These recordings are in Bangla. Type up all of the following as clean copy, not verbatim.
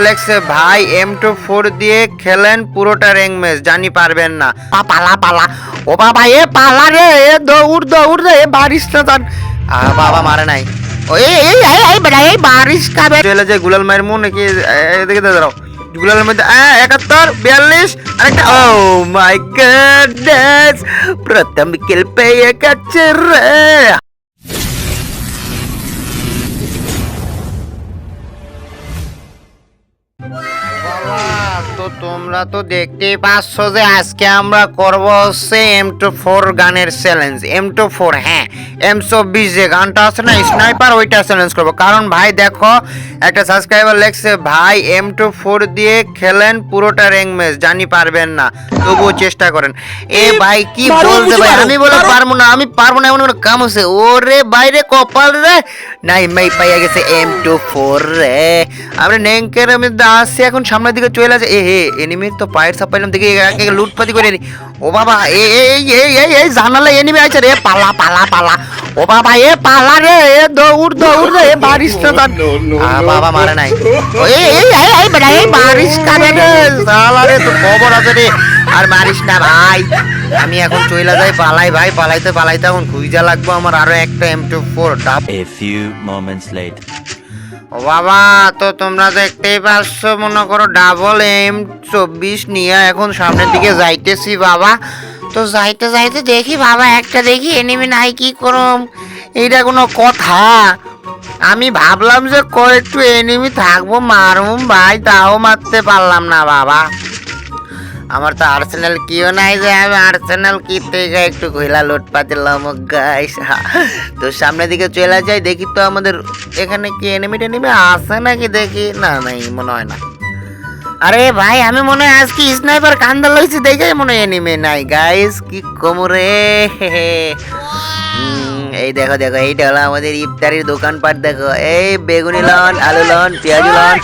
লেগছে ভাই M24 দিয়ে খেলেন পুরোটা র্যাঙ্ক ম্যাচ, জানি পারবেন না। পালা পালা, ও বাবা এ পালা রে, এ দৌড় রে, এ বারিশ না তার। বাবা মারে নাই। ও এই বেটা, এই বারিশ খাবে চলে যায় গুলাল মায়ের মন নাকি। এদিকে দাঁড়াও, গুলালের মধ্যে 71 42 আরেকটা। ও মাই গডনেস, প্রথম কিল পেয়ে গেছে রে। তো তোমরা তো দেখতেই পাচ্ছ যে আজকে আমরা করব হচ্ছে M24 গানের চ্যালেঞ্জ। M24, হ্যাঁ M24 যে গানটা আছে না স্নাইপার, ওইটা চ্যালেঞ্জ করব। কারণ ভাই দেখো একটা সাবস্ক্রাইবার লেখছে ভাই M24 দিয়ে খেলেন পুরোটা র্যাঙ্ক ম্যাচ, জানি পারবেন না, তবুও চেষ্টা করেন। এ ভাই কি বলছে ভাই, আমি বলে পারবো না, আমি পারবো না, এমন কোনো কাম আছে? ওরে বাইরে কপাল রে, নাই মাই পাইয়া গেছে M24 রে। আমরা ন্যাঙ্কের মধ্যে আসছি, এখন সামনের দিকে চলে আসে। এ হে এনিমির তো পায়ের সাপ পাইলাম, দেখি লুটপাতি করে নি। ও বাবা এই জানালা এনিমি আছে রে, পালা পালা পালা। ও বাবা এ পালা রে, এ দৌড় রে, এ বারিশ না তার। বাবা মারে নাই। এই বেটা, এই বারিশ কাবে রে শালা রে, তো খবর আছে রে। আর মারিস না ভাই, আমি এখন চইলা যাই, পালাই ভাই, পালাইতে এখন খুঁজা লাগবো আমার আরো একটা M24 ডাব। A few moments later. ও বাবা, তো তোমরা দেখতেই পাচ্ছ, মনে করো ডাবল M24 নিয়ে এখন সামনের দিকে যাইতেছি বাবা। তো যাইতে দেখি বাবা, একটা দেখি এনিমি নাই, কি করম? এইটা কোনো কথা? আমি ভাবলাম যে একটু এনিমি থাকবো, মারুম ভাই, তাও মারতে পারলাম না বাবা। আমার তো আর্সেনাল কিও নাই যে আমি আর্সেনাল কি থেকে একটু ঘুলা লুটপাতি লমক গাইস। তো সামনের দিকে চলে যাই, দেখি তো আমাদের এখানে কি এনিমি টেনিমি আছে নাকি, দেখি না, নাই মনে হয় না। আরে ভাই, আমি মনে হয় আজকে স্নাইপার কান্দা লইছি, দেখে মনে হয় এনিমি নাই গাইস, কি কোমরে। এই দেখো এইটা হলো আমাদের ইফতারির দোকানপাট। দেখো এই বেগুনি লন, আলু লন, পেঁয়াজু লন।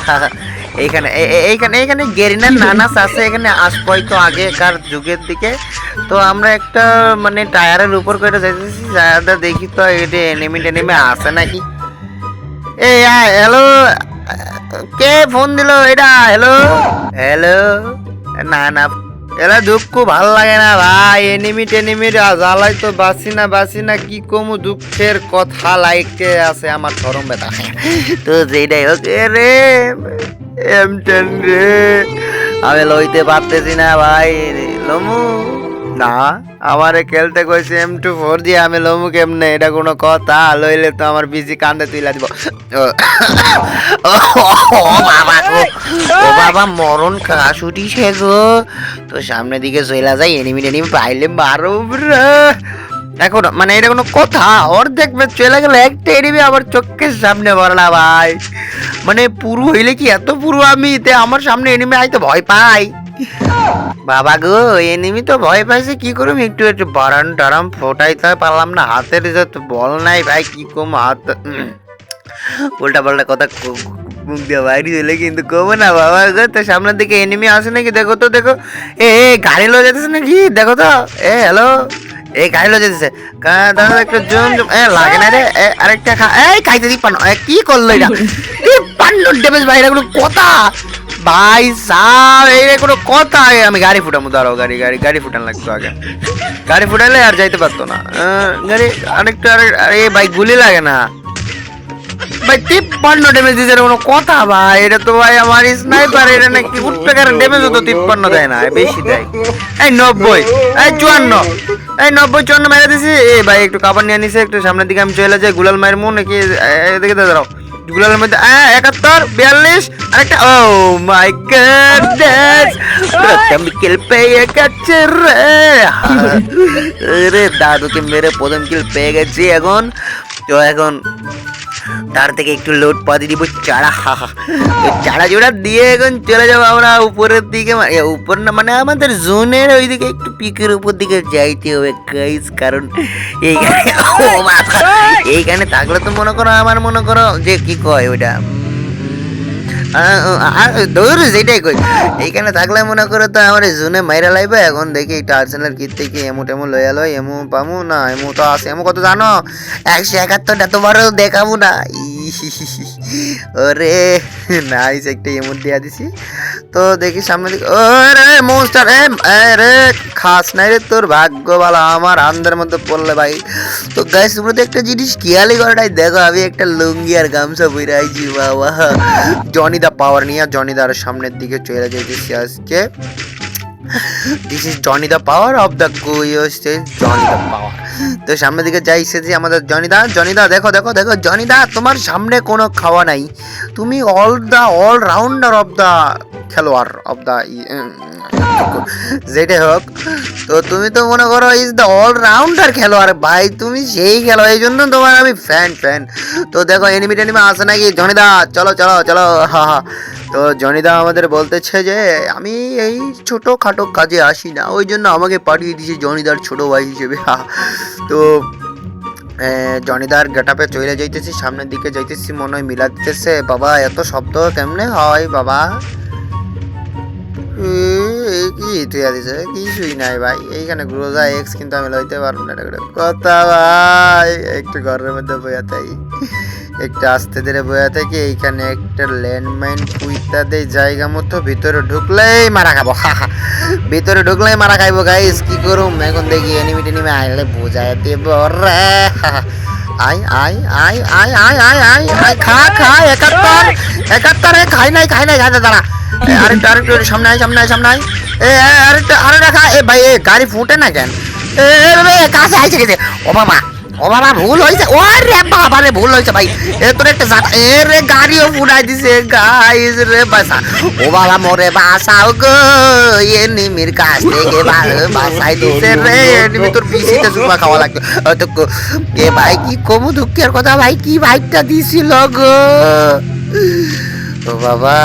এইখানে গেরিনার নানাস আছে, এখানে আসবো হয়তো আগেকার যুগের দিকে। তো আমরা একটা মানে টায়ারের উপর করে যাইতেছি, যাইতে দেখি তো এটা এনিমি টেনিমি আছে নাকি। এই হ্যালো, কে ফোন দিল এটা? হ্যালো না এরা দুঃখ ভাল লাগে না ভাই, এনিমি টেনিমির জ্বালাই তো বাসি না কি কমু, দুঃখের কথা লাইকে আছে আমার ধরম বেটা। তো যেটাই হোক রে, M10 রে, আমি লইতে পারতেছি না ভাই। লমু না, আমারে খেলতে কইছে M24 দিয়ে, আমি লমু কেমনে? এটা কোনো কথা? লইলে তো আমার বিজি কান্দে তুইলা দিব। ও বাবা মরণ কাশ উঠিছে গো। তো সামনের দিকে চইলা যাই, এনিমি পাইলে মারো এখন। মানে এটা কোনো কথা? অর্ধেক ম্যাচ চলে গেল, একটা এনিমি আবার চোখের সামনে বললা ভাই। মানে পুরো হইলে কি এত পুরো আমি, আমার সামনে এনিমি আইতে ভয় পাই বাবা গো। এনিমি তো ভয় পাইছে, কি করুম? একটু বারান টারাম ফোটাইতে পারলাম না, হাতের যে বল নাই ভাই, কি কম হাত উল্টা পাল্টা কথা মুখ দিয়ে বাইরে হইলে কিন্তু কমো না বাবা গো। তো সামনের দিকে এনিমি আসে নাকি দেখো তো, দেখো এ গাড়ি লয়ে যেতেছে নাকি, দেখো তো। হ্যালো, এই গাড়ি লয়ে যেতেছে, দাদা একটু জুম লাগে না রে। আরেকটা খাইতে 53, কি করলো এটা? 53 ড্যামেজ ভাই, এটা কোনো কথা ভাই সাহ? এই কোনো কথা? আমি গাড়ি ফুটামো, দাঁড়াও, গাড়ি ফুটান লাগতো আগে। গাড়ি ফুটাইলে আর যাইতে পারতো না গাড়ি। আরেকটু আরে ভাই গুলি লাগে না ভাই, 53 ড্যামেজ দিছে, কোনো কথা ভাই? এটা তো ভাই আমার স্নাইপার, এটা নাকি উঠতে কারণ ড্যামেজ তো 53 দেয় না, বেশি দেয়। এই 90, এই 54, এই 90 54 মেরে দিছি। এই ভাই একটু কাপড় নিয়ে নিছে, একটু সামনের দিকে আমি চলে যাই, গুলাল মায়ের মন নাকি। এদিকে দাঁড়াও, গুলালের মধ্যে 71 42 আরেকটা। ও মাই গডনেস, প্রথম কিল পেয়ে গেছে রে। দাদুকে মেরে প্রথম কিল পেয়ে গেছি এখন। তো এখন তার থেকে একটু লোড পাতি দিব, চারা জোড়া দিয়ে এখন চলে যাবো আমরা উপরের দিকে। উপর না মানে আমাদের জোনের ওইদিকে একটু পিকের উপর দিকে যাইতে হবে গাইস, কারণ এইখানে থাকলে তো মনে করো আমার মনে করো যে কি কয় ওইটা দৌড়, যেটাই কই, এইখানে থাকলে মনে করো তো আমার জোনে মাইরা লাইবে। এখন দেখি এটা আর্সেনাল কিট থেকে এমু টেমু লইয়া লই, এমু পামু না, এমু তো আছে। এমু কত জানো? 171, এত বড় দেখাবো না। ওরে নাইস একটা এমন দিয়া দিছি। তো দেখি সামনে দিকে, ওরে মোস্টার রে খাস নাই রে, তোর ভাগ্য ভালো আমার আন্দার মধ্যে পড়লে ভাই। তো গাইস তোমরা তো একটা জিনিস খেয়ালই করাটাই দেখো, আমি একটা লুঙ্গি আর গামছা পরে আইছি বাবা, জনি দা পাওয়ার নিয়ে জনি দার সামনের দিকে চলে যাইতেছি আজকে। দিস ইজ জনি দা পাওয়ার অফ দ্য জনি দা পাওয়ার। তো সামনের দিকে যাই এসেছি আমাদের জনিদা দেখো দেখো দেখো জনিদা, তোমার সামনে কোনো খাওয়া নাই, তুমি অল রাউন্ডার অফ দ্য খেলোয়াড় অফ দ্য যেটাই হোক। তো তুমি তো মনে করো ইজ দ্য অল রাউন্ডার খেলোয়াড় ভাই, তুমি সেই খেলো, এই জন্য তোমার আমি ফ্যান। তো দেখো এনিমি টেনিমি আসে নাকি জনিদা, চলো চলো চলো, হা হা। তো জনিদা আমাদের বলতেছে যে আমি এই ছোটো খাটো কাজে আসি না, ওই জন্য আমাকে পাঠিয়ে দিয়েছে জনিদার ছোট ভাই হিসেবে। তো জনিদার গেটআপে চলে যাইতেছি, সামনের দিকে যাইতেছি, মনে হয় মিলা দিতেছে। বাবা এত শব্দ কেমনে হয় বাবা, কি তুই দিছে কিছুই নাই ভাই, এইখানে গ্রোজা এক্স কিন্তু আমি লইতে পারবো না কথা ভাই। একটু ঘরের মধ্যে বইয়া থাই, একটু আস্তে ধীরে বইয়া থাকি, এইখানে একটা ল্যান্ডমাইন পুইতা দেই জায়গা মতো, ভিতরে ঢুকলেই মারা খাবো, ভিতরে ঢুকলেই মারা খাইবো গাইস, কি করুম এখন দেখি এনিমি টেনিমি আইলে বোঝাই দেব রে। I I I I I I I I খা 71 খাই নাই দাঁড়া, আরেকটু সামনে আয় আরে খা। ভাই গাড়ি ফুটে না কেন, কাছে আইছে গেছে, ও বাবা ভুল হয়েছে, ও রে বাবা রে ভুল হয়েছে ভাই, তোর একটা রে গাড়িও ফুটাই দিছে গাইস রে, বাসা ও বাবা মোরে বাসাও গো, এনিমির কাছ থেকে বাসাই দিছে রে, এনিমি তোর পিসিতে চুপা খাওয়া লাগতো। তো এ ভাই কি কমু দুঃখের কথা ভাই, কি বাইকটা দিছিল গো। ও বাবা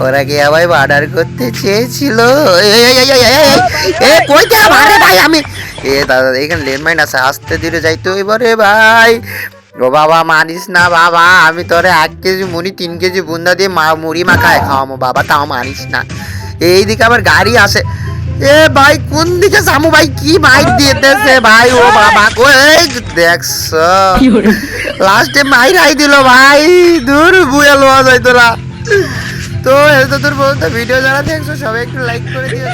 ওরা কি আমায় মার্ডার করতে চেয়েছিল, কইতে মারে ভাই আমি, দাদা এখানে ল্যান্ডমাইন আছে, আস্তে ধীরে যাইতো এবারে ভাই। ও বাবা মানিস না বাবা, আমি তোরে 1 কেজি মুড়ি 3 কেজি বুন্দা দিয়ে মুড়ি মাখায় খাওয়াবো বাবা, তাও মানিস না। এইদিকে আবার গাড়ি আসে, ভাই কোন দিকে সামু ভাই, কি মাইক দিতেছে ভাই, ও বাবা কই দেখছ লাস্টে মাইরাই দিল ভাই, দূর বুয়া লোয়া যায় তোরা। তো এত দূর পর্যন্ত ভিডিও যারা দেখছো সবাই একটু লাইক করে দিও।